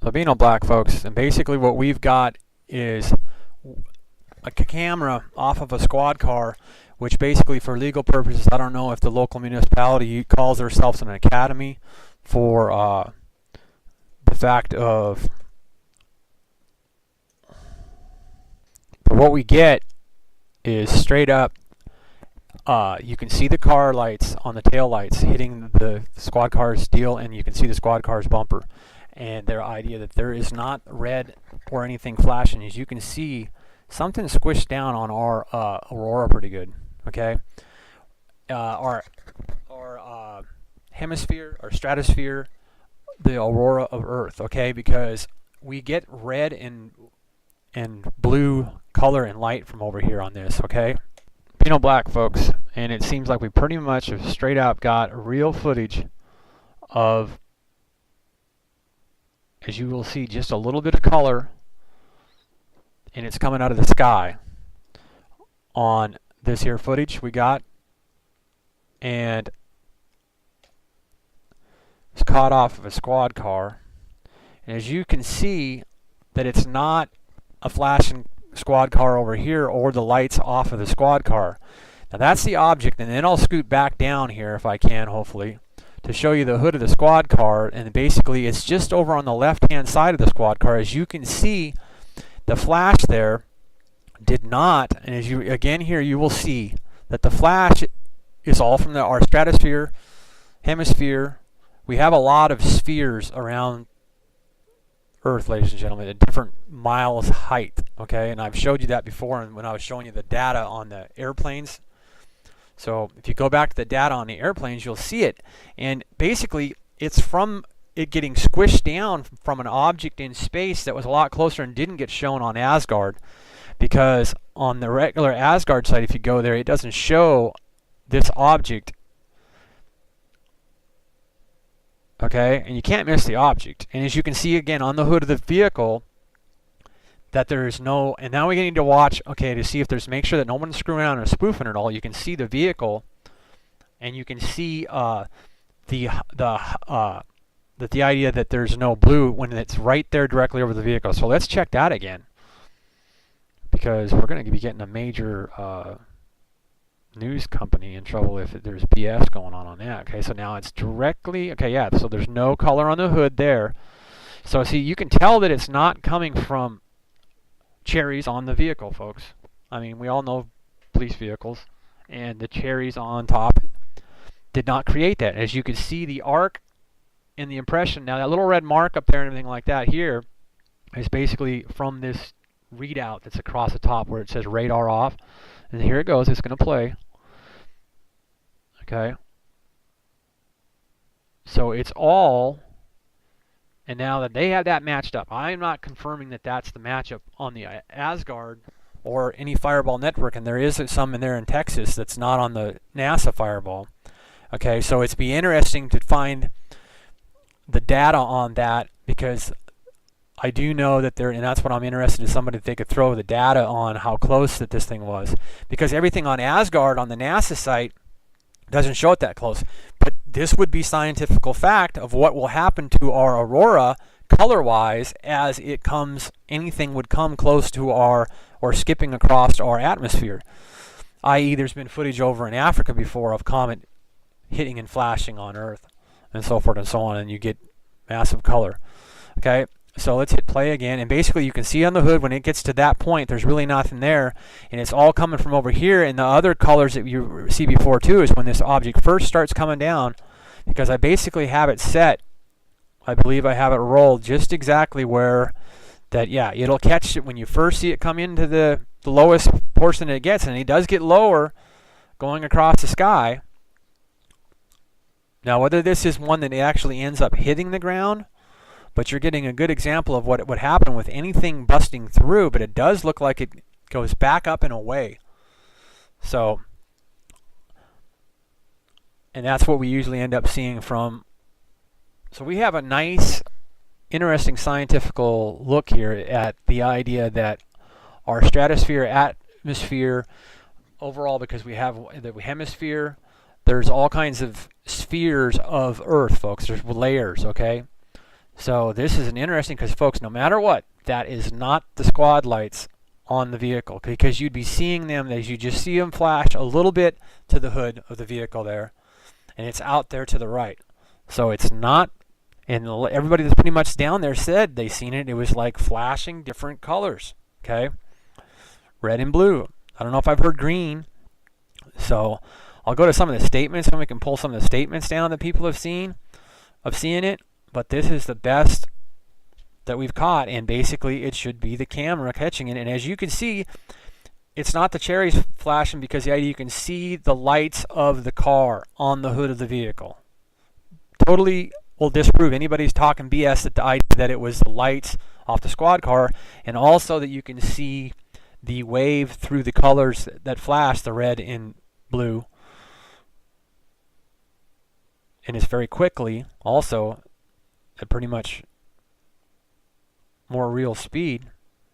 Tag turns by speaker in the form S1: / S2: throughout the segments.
S1: So being all black, folks, and basically what we've got is a camera off of a squad car, which basically for legal purposes, I don't know if the local municipality calls themselves an academy for the fact of what we get is straight up you can see the car lights on the tail lights hitting the squad car's deal, and you can see the squad car's bumper, and their idea that there is not red or anything flashing. As you can see, something squished down on our aurora pretty good. Okay, our hemisphere, our stratosphere, the aurora of Earth. Okay, because we get red and blue color and light from over here on this. Okay, Pinot Black, folks, and it seems like we pretty much have straight up got real footage of, as you will see, just a little bit of color, and it's coming out of the sky on this here footage we got, and it's caught off of a squad car. And as you can see, that it's not a flashing squad car over here or the lights off of the squad car. Now that's the object, and then I'll scoot back down here if I can, hopefully, to show you the hood of the squad car. And basically it's just over on the left hand side of the squad car. As you can see, the flash there did not, and as you again here you will see that the flash is all from our stratosphere, hemisphere. We have a lot of spheres around Earth, ladies and gentlemen, at different miles height. Okay, and I've showed you that before when I was showing you the data on the airplanes. So if you go back to the data on the airplanes, you'll see it, and basically it's from it getting squished down from an object in space that was a lot closer and didn't get shown on Asgard, because on the regular Asgard site, if you go there, it doesn't show this object. Okay, and you can't miss the object. And as you can see again on the hood of the vehicle, that there is no, and now we need to watch, okay, to see if there's, make sure that no one's screwing around or spoofing it all. You can see the vehicle, and you can see the idea that there's no blue when it's right there directly over the vehicle. So let's check that again, because we're going to be getting a major news company in trouble if there's BS going on that. Okay, so now it's directly, okay, yeah, so there's no color on the hood there. So see, you can tell that it's not coming from cherries on the vehicle, folks. I mean, we all know police vehicles, and the cherries on top did not create that. As you can see, the arc and the impression, now that little red mark up there and everything like that here is basically from this readout that's across the top where it says radar off. And here it goes, it's going to play. Okay. So it's all, and now that they have that matched up, I'm not confirming that that's the matchup on the Asgard or any Fireball network, and there is some in there in Texas that's not on the NASA Fireball. Okay, so it's be interesting to find the data on that, because I do know that there, and that's what I'm interested in, somebody if they could throw the data on how close that this thing was, because everything on Asgard on the NASA site doesn't show it that close. But this would be scientific fact of what will happen to our aurora color-wise as it comes, anything would come close to our, or skipping across our atmosphere. I.e., there's been footage over in Africa before of comet hitting and flashing on Earth and so forth and so on, and you get massive color. Okay, so let's hit play again, and basically you can see on the hood when it gets to that point there's really nothing there, and it's all coming from over here. And the other colors that you see before too is when this object first starts coming down, because I basically have it set, I believe I have it rolled just exactly where that, yeah, it'll catch it when you first see it come into the lowest portion that it gets, and it does get lower going across the sky. Now whether this is one that actually ends up hitting the ground, but you're getting a good example of what would happen with anything busting through, but it does look like it goes back up and away. So, and that's what we usually end up seeing from, so we have a nice, interesting scientific look here at the idea that our stratosphere, atmosphere, overall, because we have the hemisphere, there's all kinds of spheres of Earth, folks. There's layers, okay? So this is an interesting, because folks, no matter what, that is not the squad lights on the vehicle, because you'd be seeing them as you just see them flash a little bit to the hood of the vehicle there, and it's out there to the right. So it's not, and everybody that's pretty much down there said they seen it. It was like flashing different colors, okay? Red and blue. I don't know if I've heard green. So I'll go to some of the statements, and we can pull some of the statements down that people have seen of seeing it. But this is the best that we've caught, and basically it should be the camera catching it. And as you can see, it's not the cherries flashing, because the idea you can see the lights of the car on the hood of the vehicle. Totally will disprove anybody's talking BS that the idea that it was the lights off the squad car, and also that you can see the wave through the colors that flash, the red and blue, and it's very quickly also at pretty much more real speed,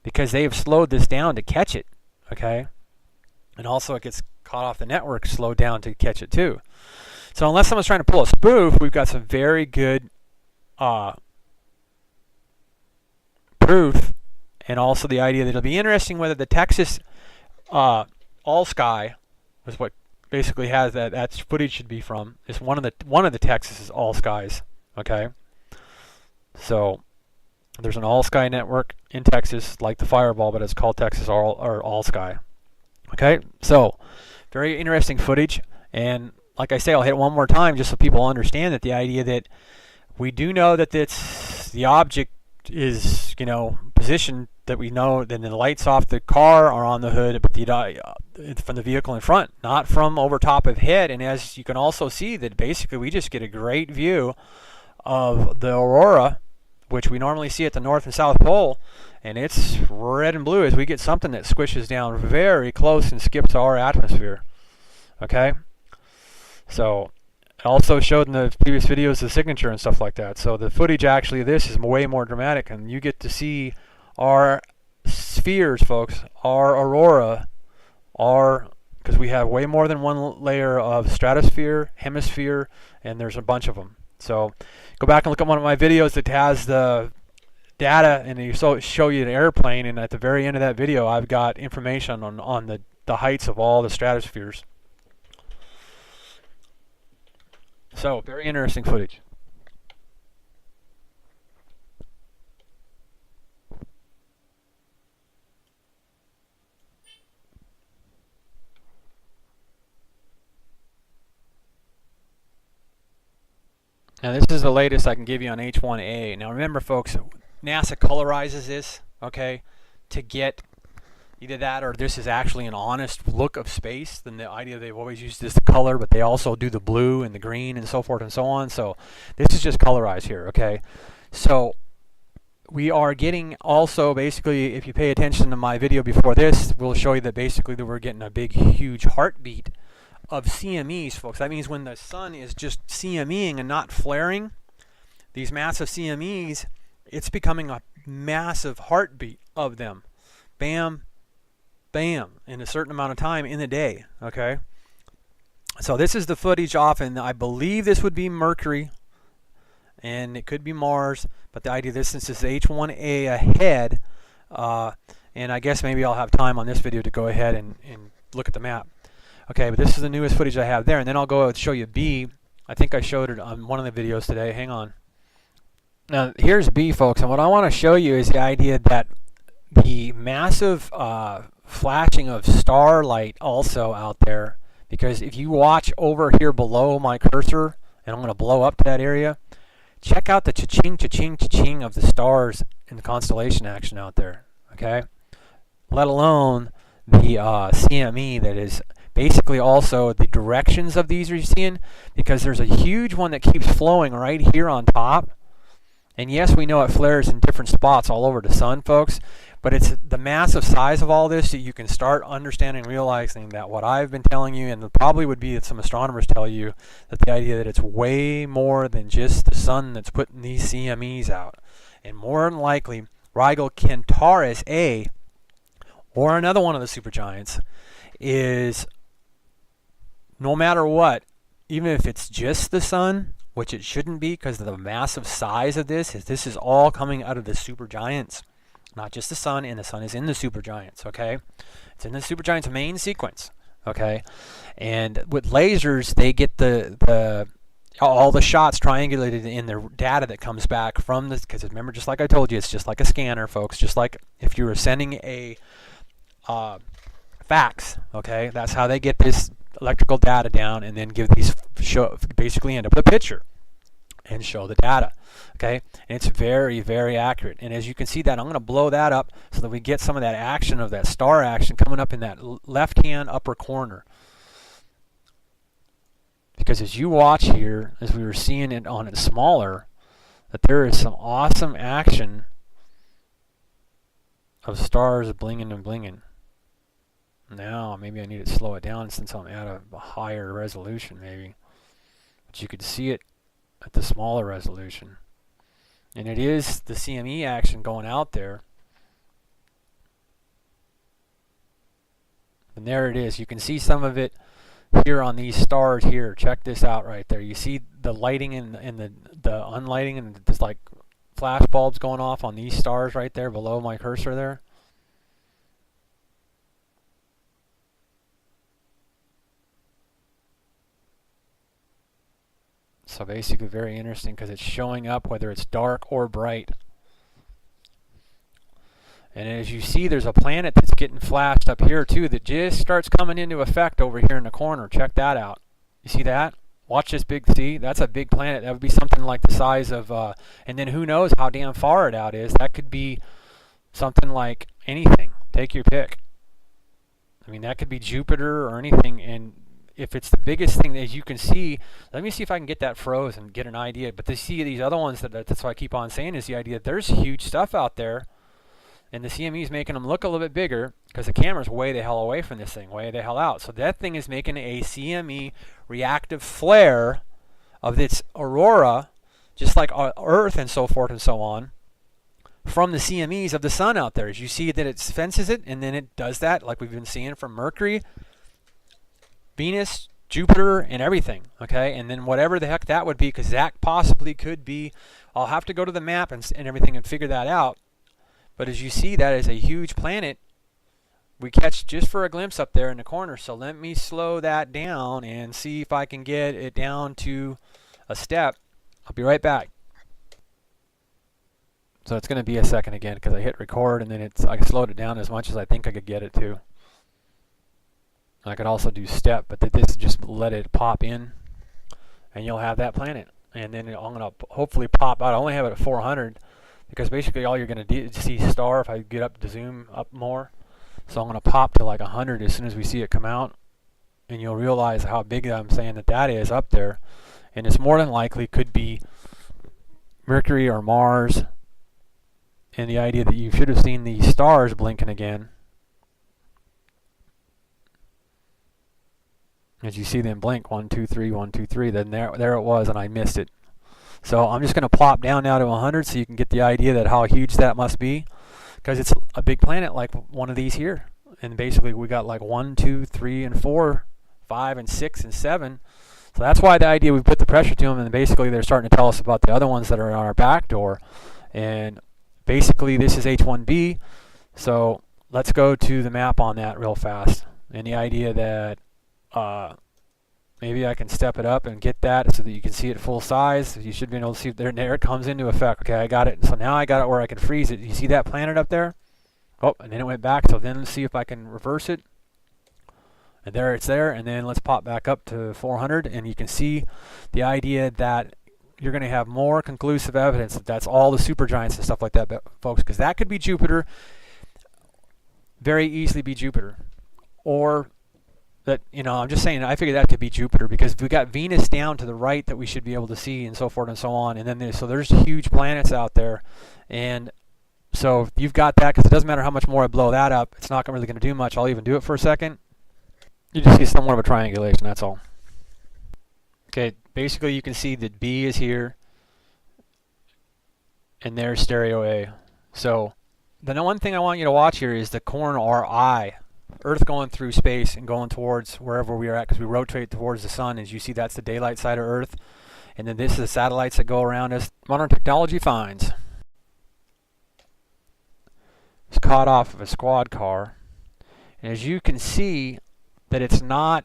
S1: because they have slowed this down to catch it, okay? And also it gets caught off the network, slowed down to catch it too. So unless someone's trying to pull a spoof, we've got some very good proof, and also the idea that it'll be interesting whether the Texas all sky was what basically has that footage should be from. Is one of the Texas all skies, okay? So there's an all sky network in Texas like the Fireball, but it's called Texas all sky. Okay, so very interesting footage, and like I say, I'll hit it one more time just so people understand that the idea that we do know that the object is, positioned, that we know that the lights off the car are on the hood, but from the vehicle in front, not from over top of head. And as you can also see, that basically we just get a great view of the aurora, which we normally see at the North and South Pole, and it's red and blue as we get something that squishes down very close and skips our atmosphere. Okay? So it also showed in the previous videos the signature and stuff like that. So the footage actually of this is way more dramatic, and you get to see our spheres, folks, our aurora, because we have way more than one layer of stratosphere, hemisphere, and there's a bunch of them. So go back and look at one of my videos that has the data, and you show you an airplane, and at the very end of that video I've got information on the heights of all the stratospheres. So very interesting footage. Now this is the latest I can give you on H1A. Now remember, folks, NASA colorizes this, okay, to get either that or this is actually an honest look of space. Then the idea they've always used this color, but they also do the blue and the green and so forth and so on. So this is just colorized here, okay? So we are getting also, basically, if you pay attention to my video before this, we'll show you that basically that we're getting a big, huge heartbeat of CMEs, folks. That means when the sun is just CMEing and not flaring, these massive CMEs, it's becoming a massive heartbeat of them. Bam, bam, in a certain amount of time in the day, okay? So this is the footage off, and I believe this would be Mercury, and it could be Mars, but the idea of this, since it's H1A ahead, and I guess maybe I'll have time on this video to go ahead and look at the map. Okay, but this is the newest footage I have there, and then I'll go and show you B. I think I showed it on one of the videos today. Hang on. Now, here's B, folks, and what I want to show you is the idea that the massive flashing of starlight also out there, because if you watch over here below my cursor, and I'm going to blow up to that area, check out the cha-ching, cha-ching, cha-ching of the stars in the constellation action out there, okay? Let alone the CME that is basically also the directions of these you're seeing, because there's a huge one that keeps flowing right here on top. And yes, we know it flares in different spots all over the sun, folks, but it's the massive size of all this that you can start understanding, realizing that what I've been telling you, and probably would be that some astronomers tell you, that the idea that it's way more than just the sun that's putting these CMEs out. And more than likely, Rigel Kentaurus A, or another one of the supergiants, is, no matter what, even if it's just the sun, which it shouldn't be because of the massive size of this. This is all coming out of the supergiants, not just the sun, and the sun is in the supergiants, okay? It's in the supergiants' main sequence, okay? And with lasers, they get all the shots triangulated in the data that comes back from this, because remember, just like I told you, it's just like a scanner, folks, just like if you were sending a fax, okay? That's how they get this electrical data down and then give these, basically end up with a picture and show the data, okay? And it's very, very accurate. And as you can see that, I'm going to blow that up so that we get some of that action, of that star action coming up in that left-hand upper corner. Because as you watch here, as we were seeing it on it smaller, that there is some awesome action of stars blinging and blinging. Now, maybe I need to slow it down since I'm at a higher resolution, maybe. But you could see it at the smaller resolution. And it is the CME action going out there. And there it is. You can see some of it here on these stars here. Check this out right there. You see the lighting and the unlighting, and just like flash bulbs going off on these stars right there below my cursor there. So basically very interesting because it's showing up whether it's dark or bright. And as you see, there's a planet that's getting flashed up here too that just starts coming into effect over here in the corner. Check that out. You see that? Watch this big, see? That's a big planet. That would be something like the size of, and then who knows how damn far it out is. That could be something like anything. Take your pick. I mean, that could be Jupiter or anything. And if it's the biggest thing, as you can see, let me see if I can get that froze and get an idea. But to see these other ones, that's what I keep on saying, is the idea that there's huge stuff out there. And the CME is making them look a little bit bigger because the camera's way the hell away from this thing, way the hell out. So that thing is making a CME reactive flare of its aurora, just like Earth and so forth and so on, from the CMEs of the sun out there. As you see that it fences it, and then it does that like we've been seeing from Mercury, Venus, Jupiter, and everything, okay? And then whatever the heck that would be, because that possibly could be, I'll have to go to the map and everything and figure that out. But as you see, that is a huge planet we catch just for a glimpse up there in the corner. So let me slow that down and see if I can get it down to a step. I'll be right back. So it's going to be a second again because I hit record and then I slowed it down as much as I think I could get it to. I could also do step, but this just let it pop in and you'll have that planet. And then I'm going to hopefully pop out. I only have it at 400. Because basically all you're going to do is see star if I get up to zoom up more. So I'm going to pop to like 100 as soon as we see it come out. And you'll realize how big I'm saying that is up there. And it's more than likely could be Mercury or Mars. And the idea that you should have seen these stars blinking again. As you see them blink, 1, 2, 3, 1, 2, 3. Then there it was and I missed it. So I'm just going to plop down now to 100 so you can get the idea that how huge that must be, because it's a big planet like one of these here. And basically we got like 1, 2, 3, and 4, 5, and 6, and 7. So that's why the idea we put the pressure to them, and basically they're starting to tell us about the other ones that are on our back door. And basically this is H1b. So let's go to the map on that real fast. And the idea that maybe I can step it up and get that so that you can see it full size. You should be able to see it there. There it comes into effect. Okay, I got it. So now I got it where I can freeze it. You see that planet up there? Oh, and then it went back. So then let's see if I can reverse it. And there it's there. And then let's pop back up to 400. And you can see the idea that you're going to have more conclusive evidence that that's all the supergiants and stuff like that, folks. Because that could be Jupiter. Very easily be Jupiter. Or that, I'm just saying, I figure that could be Jupiter because we got Venus down to the right that we should be able to see and so forth and so on. And then there's huge planets out there. And so you've got that, because it doesn't matter how much more I blow that up, it's not really going to do much. I'll even do it for a second. You just see somewhat of a triangulation, that's all. Okay, basically you can see that B is here and there's stereo A. So the one thing I want you to watch here is the corner or I. Earth going through space and going towards wherever we are at, because we rotate towards the sun. As you see, that's the daylight side of Earth. And then this is the satellites that go around us. Modern technology finds. It's caught off of a squad car. And as you can see, that it's not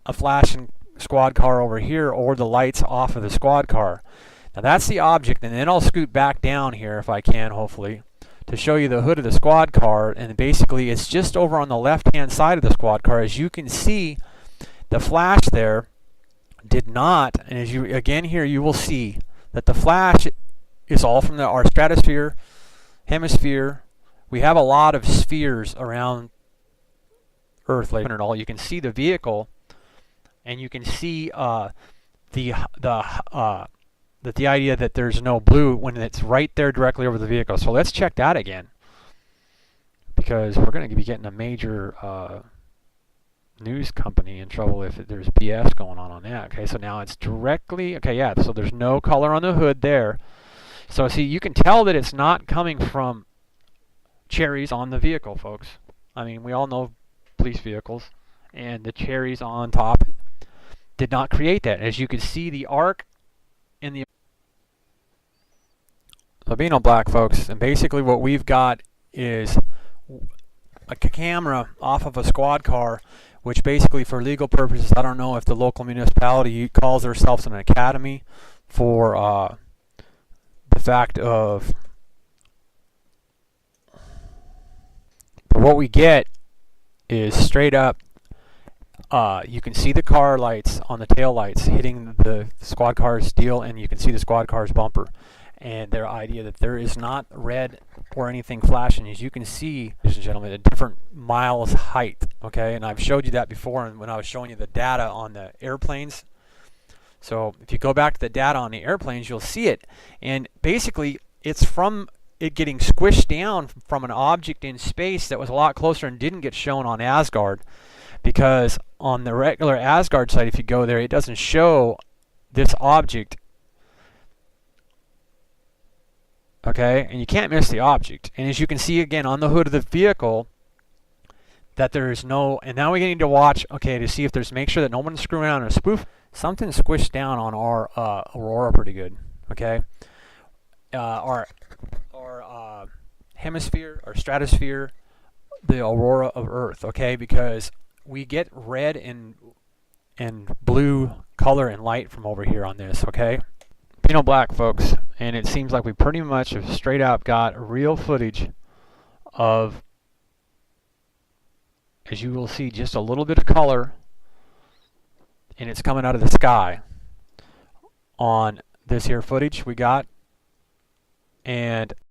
S1: a flashing squad car over here or the lights off of the squad car. Now that's the object, and then I'll scoot back down here if I can, hopefully, to show you the hood of the squad car. And basically it's just over on the left hand side of the squad car. As you can see, the flash there did not, and as you again here you will see that the flash is all from our stratosphere, hemisphere. We have a lot of spheres around Earth, like and all. You can see the vehicle, and you can see the idea that there's no blue when it's right there directly over the vehicle. So let's check that again, because we're going to be getting a major news company in trouble if there's BS going on that. Okay, so now it's directly, okay, yeah, so there's no color on the hood there. So see, you can tell that it's not coming from cherries on the vehicle, folks. I mean, we all know police vehicles, and the cherries on top did not create that. As you can see, the arc in the albino black, folks, and basically what we've got is a camera off of a squad car, which basically for legal purposes, I don't know if the local municipality calls themselves an academy for the fact of, but what we get is straight up, you can see the car lights on the tail lights hitting the squad car's deal, and you can see the squad car's bumper, and their idea that there is not red or anything flashing. As you can see, ladies and gentlemen, a different miles height, okay? And I've showed you that before when I was showing you the data on the airplanes. So if you go back to the data on the airplanes, you'll see it, and basically it's from it getting squished down from an object in space that was a lot closer and didn't get shown on Asgard, because on the regular Asgard site, if you go there, it doesn't show this object. Okay, and you can't miss the object. And as you can see again on the hood of the vehicle, that there is no, and now we need to watch, okay, to see if there's, make sure that no one's screwing around on a spoof. Something squished down on our Aurora pretty good, okay? Our hemisphere, our stratosphere, the Aurora of Earth, okay? Because we get red and blue color and light from over here on this, okay? Albino black, folks, and it seems like we pretty much have straight up got real footage of, as you will see, just a little bit of color, and it's coming out of the sky on this here footage we got. And